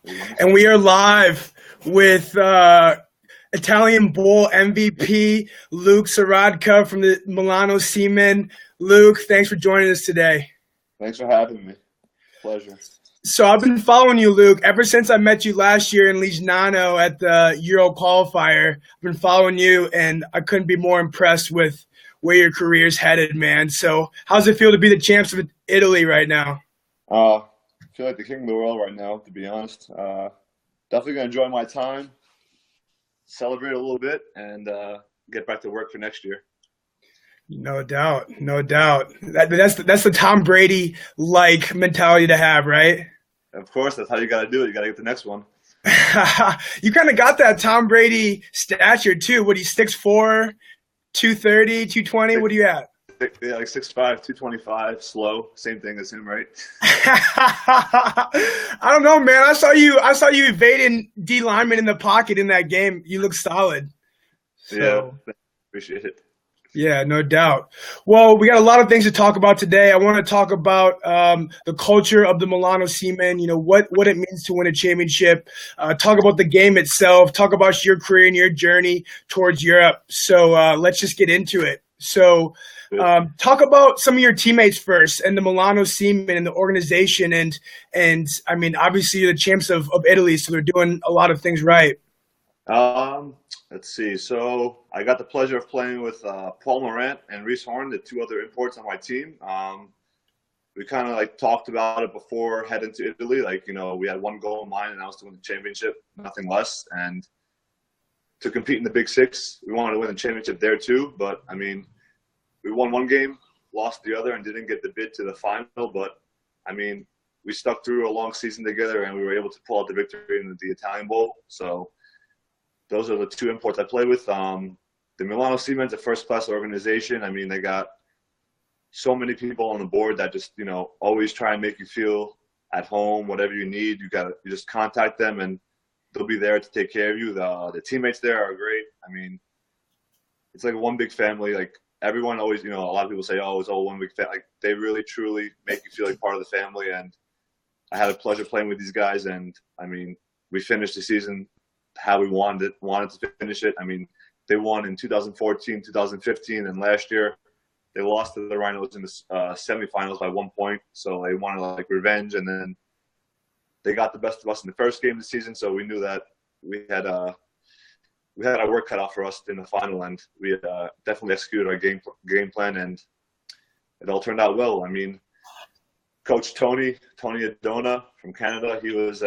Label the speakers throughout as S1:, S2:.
S1: And we are live with Italian Bowl MVP Luke Zahradka from the Milano Seamen. Luke, thanks for joining us today.
S2: Thanks for having me. Pleasure.
S1: So I've been following you, Luke, ever since I met you last year in Lignano at the Euro qualifier. I've been following you, and I couldn't be more impressed with where your career's headed, man. So how's it feel to be the champs of Italy right now?
S2: I feel like the king of the world right now, to be honest. Definitely going to enjoy my time, celebrate a little bit, and get back to work for next year.
S1: No doubt, no doubt. That's the Tom Brady-like mentality to have, right?
S2: Of course, that's how you got to do it. You got to get the next one.
S1: You kind of got that Tom Brady stature, too. What, he's 6'4", 230, 220? What do you at?
S2: Yeah, like 6'5", 225, slow. Same thing as him, right?
S1: I don't know, man. I saw you evading D lineman in the pocket in that game. You look solid.
S2: So, yeah, appreciate it.
S1: Yeah, no doubt. Well, we got a lot of things to talk about today. I want to talk about the culture of the Milano Seamen, you know, what it means to win a championship, talk about the game itself, talk about your career and your journey towards Europe. So let's just get into it. So talk about some of your teammates first and the Milano Seamen and the organization. And I mean, obviously you're the champs of Italy, so they're doing a lot of things right.
S2: Let's see. So I got the pleasure of playing with Paul Morant and Reese Horn, the two other imports on my team. We kind of like talked about it before heading to Italy. Like, you know, we had one goal in mind, and that was to win the championship, nothing less. And to compete in the Big Six, we wanted to win the championship there too. But I mean, we won one game, lost the other, and didn't get the bid to the final. But I mean, we stuck through a long season together, and we were able to pull out the victory in the Italian Bowl. So those are the two imports I play with. The Milano Seamen's a first-class organization. I mean, they got so many people on the board that just, you know, always try and make you feel at home. Whatever you need, you just contact them, and they'll be there to take care of you. The teammates there are great. I mean, it's like one big family. Like everyone always, you know, a lot of people say, "Oh, it's all one big family." Like they really, truly make you feel like part of the family. And I had a pleasure playing with these guys. And I mean, we finished the season how we wanted to finish it. I mean, they won in 2014, 2015, and last year they lost to the Rhinos in the semifinals by 1 point. So they wanted like revenge, and then they got the best of us in the first game of the season. So we knew that we had our work cut out for us in the final, and we definitely executed our game plan, and it all turned out well. I mean, Coach Tony Adona from Canada, he was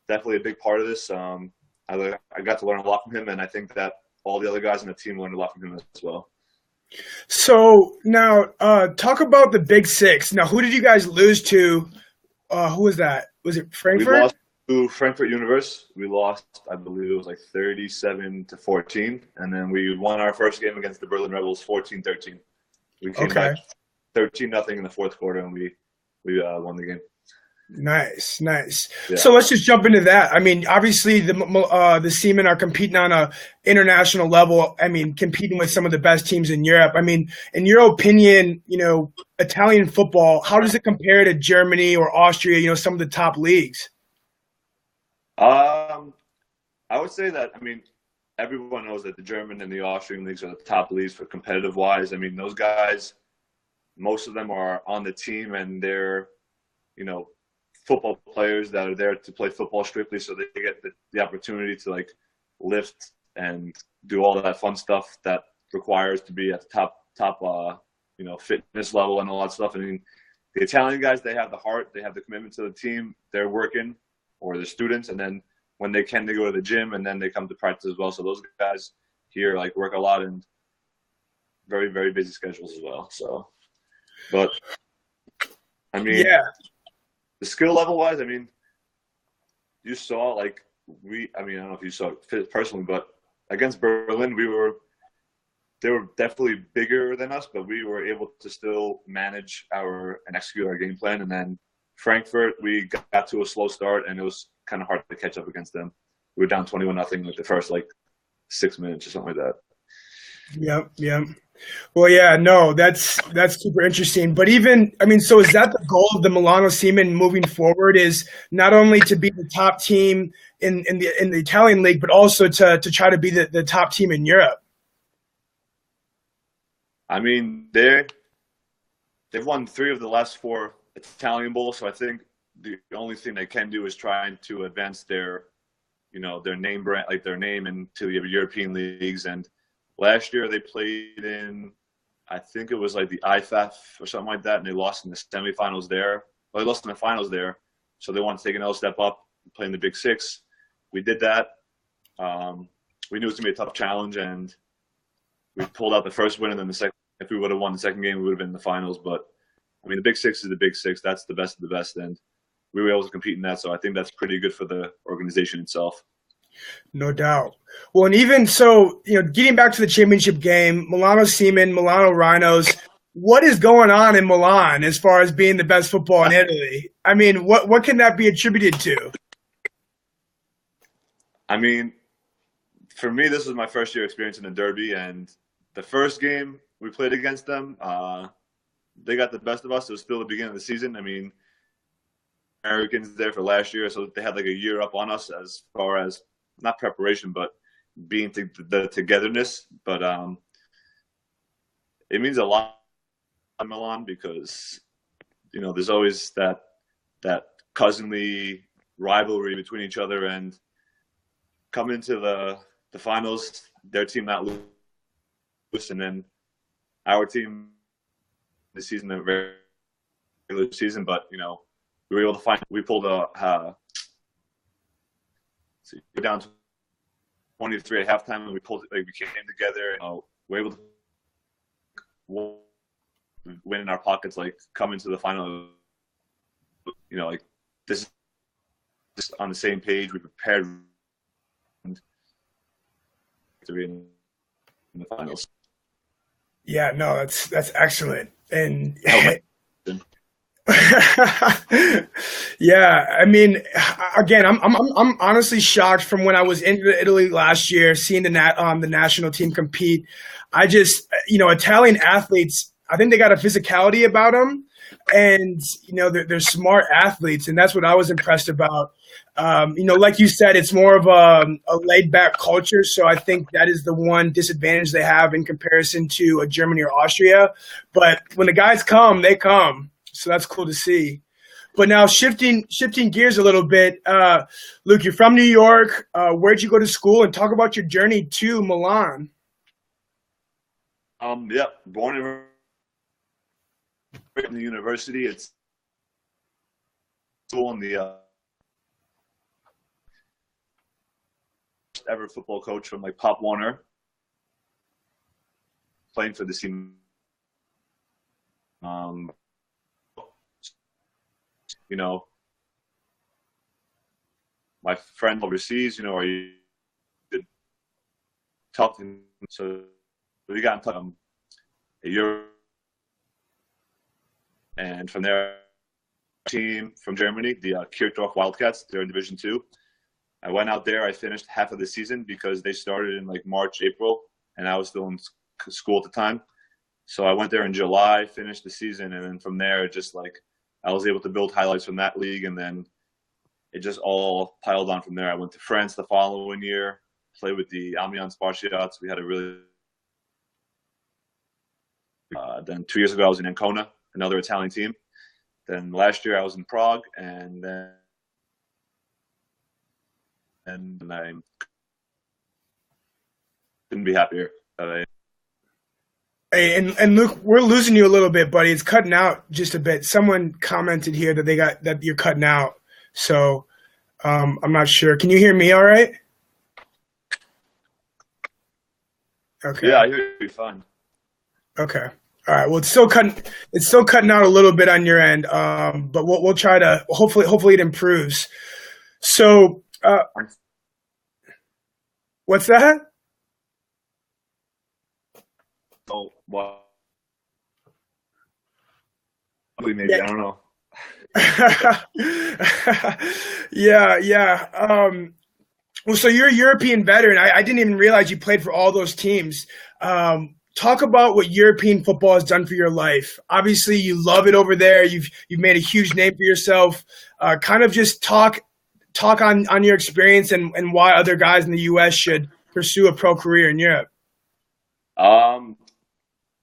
S2: definitely a big part of this. I got to learn a lot from him, and I think that all the other guys on the team learned a lot from him as well.
S1: So now talk about the Big Six. Now, who did you guys lose to? Who was that? Was it Frankfurt?
S2: We lost to Frankfurt Universe. We lost, I believe it was like 37-14, and then we won our first game against the Berlin Rebels 14-13. We came back 13-0 in the fourth quarter, and we won the game.
S1: Nice.
S2: Yeah.
S1: So let's just jump into that. I mean, obviously the Seamen are competing on a international level. I mean, competing with some of the best teams in Europe. I mean, in your opinion, you know, Italian football, how does it compare to Germany or Austria? You know, some of the top leagues.
S2: I would say that, I mean, everyone knows that the German and the Austrian leagues are the top leagues for competitive wise. I mean, those guys, most of them are on the team, and they're, you know, football players that are there to play football strictly, so they get the opportunity to like lift and do all that fun stuff that requires to be at the top you know, fitness level and all that stuff. I mean, the Italian guys, they have the heart, they have the commitment to the team, they're working, or the students, and then when they can, they go to the gym, and then they come to practice as well. So those guys here like work a lot and very, very busy schedules as well. So, but I mean,
S1: yeah.
S2: The skill level wise, I mean, you saw like I don't know if you saw it personally, but against Berlin, they were definitely bigger than us, but we were able to still manage and execute our game plan. And then Frankfurt, we got to a slow start, and it was kind of hard to catch up against them. We were down 21-0 like the first like 6 minutes or something like that.
S1: Yep. Well, yeah, no, that's super interesting. But even, I mean, so is that the goal of the Milano Seamen moving forward? Is not only to be the top team in the Italian league, but also to try to be the top team in Europe?
S2: I mean, they've won 3 of the last 4 Italian Bowls, so I think the only thing they can do is trying to advance their name brand, like their name into the European leagues. And last year they played in, I think it was like the IFAF or something like that, and they lost in the semifinals there. Well, they lost in the finals there, so they wanted to take another step up, play in the Big Six. We did that. We knew it was gonna be a tough challenge, and we pulled out the first win, and then the second. If we would have won the second game, we would have been in the finals. But I mean, the Big Six is the Big Six. That's the best of the best, and we were able to compete in that. So I think that's pretty good for the organization itself.
S1: No doubt. Well, and even so, getting back to the championship game, Milano Seamen, Milano Rhinos, what is going on in Milan as far as being the best football in Italy? I mean, what can that be attributed to?
S2: I mean, for me, this was my first year experience in the Derby, and the first game we played against them, they got the best of us. It was still the beginning of the season. I mean, Americans there for last year, so they had like a year up on us as far as not preparation, but being the togetherness. But it means a lot in Milan because there's always that cousinly rivalry between each other, and come into the finals, their team not lose, and then our team this season, a very regular season, but we were able to we pulled we're down 23 at halftime, and we came together, and we were able to win in our pockets, like come into the final, like this is just on the same page. We prepared to be in the finals.
S1: Yeah, no, that's excellent. And yeah, I mean, again, I'm honestly shocked from when I was in Italy last year, seeing the national team compete. I just, Italian athletes, I think they got a physicality about them, and they're smart athletes, and that's what I was impressed about. Like you said, it's more of a laid back culture, so I think that is the one disadvantage they have in comparison to Germany or Austria. But when the guys come, they come. So that's cool to see. But now shifting gears a little bit, Luke, you're from New York. Where'd you go to school? And talk about your journey to Milan.
S2: Yeah, born and raised in the university. It's school in the ever football coach from like Pop Warner, playing for the team. My friend overseas, are you talking? So we got in touch a year, and from there, team from Germany, the Kirchdorf Wildcats, they're in Division 2. I went out there. I finished half of the season because they started in like March, April, and I was still in school at the time. So I went there in July, finished the season, and then from there, just like I was able to build highlights from that league, and then it just all piled on from there. I went to France the following year, played with the Amiens Spartiates. We had a really then 2 years ago, I was in Ancona, another Italian team. Then last year, I was in Prague, and then I couldn't be happier.
S1: Hey, and Luke, we're losing you a little bit, buddy. It's cutting out just a bit. Someone commented here that you're cutting out. So I'm not sure. Can you hear me all right? Okay.
S2: Yeah, I hear you fine.
S1: Okay. All right. Well, it's still cutting out a little bit on your end, but we'll try to hopefully it improves. So, what's that?
S2: Oh, well, maybe I don't know.
S1: Yeah. Well, so you're a European veteran. I didn't even realize you played for all those teams. talk about what European football has done for your life. Obviously, you love it over there. You've made a huge name for yourself. Kind of just talk on your experience and why other guys in the U.S. should pursue a pro career in Europe.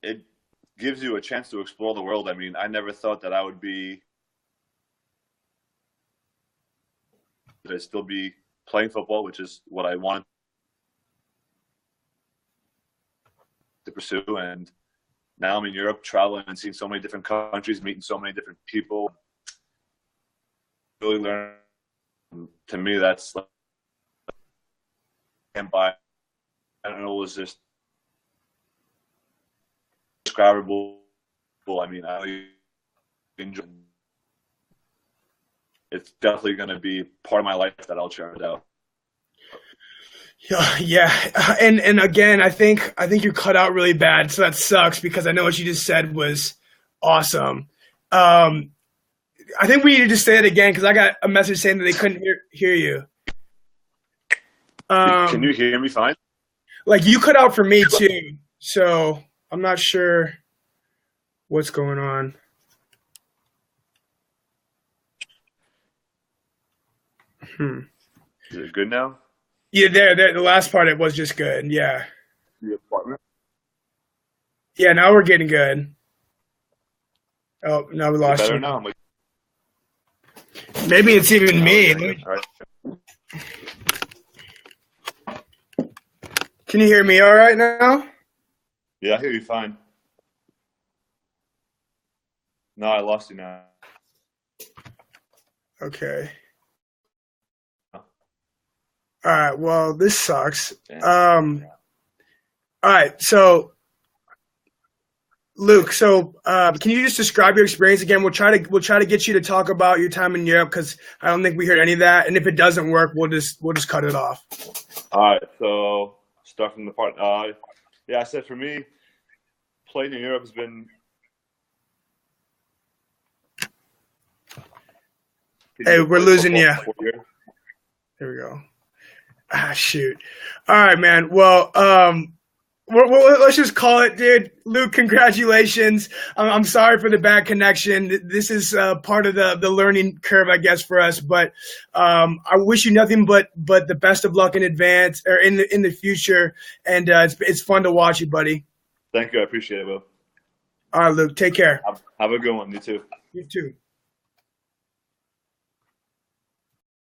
S2: It gives you a chance to explore the world. I mean, I never thought that I would still be playing football, which is what I wanted to pursue. And now I'm in Europe, traveling and seeing so many different countries, meeting so many different people. Really learn. To me, that's like, I don't know, it was just indescribable. I mean, I really enjoy it. It's definitely going to be part of my life that I'll cherish out.
S1: Yeah, and again, I think you cut out really bad, so that sucks because I know what you just said was awesome. I think we need to just say it again because I got a message saying that they couldn't hear you.
S2: Can you hear me fine?
S1: Like you cut out for me too, so I'm not sure what's going on.
S2: Is it good now?
S1: Yeah, there. The last part, it was just good. Yeah.
S2: The apartment?
S1: Yeah, now we're getting good. Oh, now we lost
S2: better
S1: you.
S2: now?
S1: Maybe it's even me.
S2: All right.
S1: Can you hear me all right now?
S2: Yeah, I hear you fine. No, I lost you now.
S1: Okay. All right. Well, this sucks.
S2: Yeah.
S1: All right. So, Luke, can you just describe your experience again? We'll try to get you to talk about your time in Europe because I don't think we heard any of that. And if it doesn't work, we'll just cut it off.
S2: All right. So start from the part. Yeah, I said for me, playing in Europe has been.
S1: Hey, we're losing you. There we go. Shoot. All right, man. Well, let's just call it, dude. Luke, congratulations. I'm sorry for the bad connection. This is part of the learning curve, I guess, for us. But I wish you nothing but the best of luck in advance or in the future. And it's fun to watch you, buddy.
S2: Thank you. I appreciate it, Will.
S1: All right, Luke. Take care.
S2: Have a good one. You too.
S1: You too.